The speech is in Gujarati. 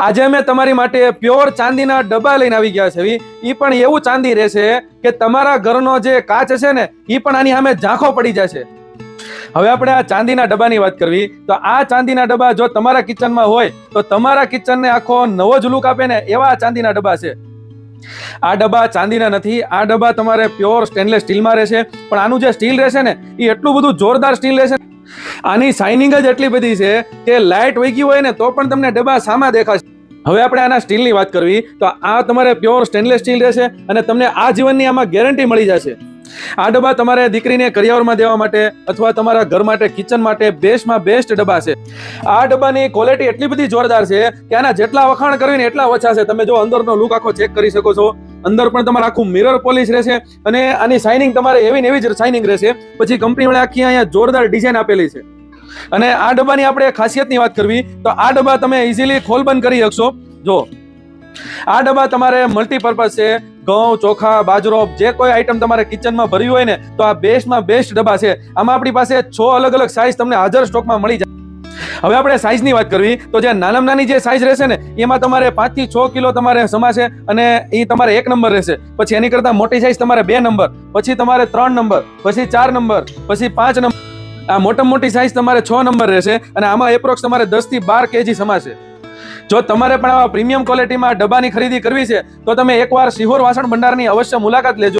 આજે અમે તમારી માટે પ્યોર ચાંદીના ડબ્બા લઈને આવી ગયા છે। ઈ પણ એવું ચાંદી રહેશે કે તમારા ઘરનો જે કાચ છે ને ઈ પણ આની સામે ઝાંખો પડી જશે। હવે આપણે આ ચાંદીના ડબ્બાની વાત કરવી તો આ ચાંદીના ડબ્બા જો તમારા કિચનમાં હોય તો તમારા કિચનને આખો નવો જ લુક આપે ને એવા ચાંદીના ડબ્બા છે। આ ડબ્બા ચાંદીના નથી, આ ડબ્બા તમારે પ્યોર સ્ટેનલેસ સ્ટીલમાં રહેશે। પણ આનું જે સ્ટીલ રહેશે ને એ એટલું બધું જોરદાર સ્ટીલ રહેશે, આની શાઇનિંગ જ એટલી બધી છે કે લાઇટ વહી ગઈ હોય ને તો પણ તમને ડબ્બા સામા દેખાશે। હવે આપણે આના સ્ટીલની વાત કરવી તો આ તમારે પ્યોર સ્ટેનલેસ સ્ટીલ રહેશે અને તમને આ જીવનની આમાં ગેરંટી મળી જશે। આ ડબ્બા તમારે દીકરીને કરિયાવરમાં દેવા માટે અથવા તમારા ઘર માટે કિચન માટે બેસ્ટમાં બેસ્ટ ડબ્બા છે। આ ડબ્બાની ક્વોલિટી એટલી બધી જોરદાર છે કે આના જેટલા વખાણ કરવી ને એટલા ઓછા છે। તમે જો અંદરનો લુક આખો ચેક કરી શકો છો, અંદર પણ તમારે આખું મિરર પોલિશ રહેશે અને આની શાઇનિંગ તમારે એવી ને એવી જ શાઇનિંગ રહેશે। પછી કંપની વાળા આખી અહીંયા જોરદાર ડિઝાઇન આપેલી છે। અને આ ડબ્બાની આપણે ખાસિયતની વાત કરવી તો આ ડબ્બા તમે ઇઝીલી ખોલ બંધ કરી શકશો। જો આ ડબ્બા તમારે મલ્ટીપર્પઝ છે, ઘઉં, ચોખા, બાજરો જે કોઈ આઈટમ તમારે કિચનમાં ભરવી હોય ને તો આ બેસ્ટમાં બેસ્ટ ડબ્બા છે। આમાં આપણી પાસે 6 અલગ અલગ સાઇઝ તમને હાજર સ્ટોકમાં મળી જાય। હવે આપણે સાઇઝની વાત કરવી તો જે નાનામાં નાની જે સાઇઝ રહેશે ને એમાં તમારે 5 થી 6 કિલો તમારે સમાશે અને એ તમારે 1 નંબર રહેશે। પછી એની કરતાં મોટી સાઇઝ તમારે 2 નંબર, પછી તમારે 3 નંબર, પછી 4 નંબર, પછી 5 નંબર, આ મોટામાં મોટી સાઇઝ તમારે 6 નંબર રહેશે અને આમાં એપ્રોક્સ તમારે 10 થી 12 કેજી સમાશે। જો તમારે પણ આવા પ્રીમિયમ ક્વોલિટીમાં ડબ્બાની ખરીદી કરવી છે તો તમે એકવાર સિહોર વાસણ ભંડારની અવશ્ય મુલાકાત લેજો।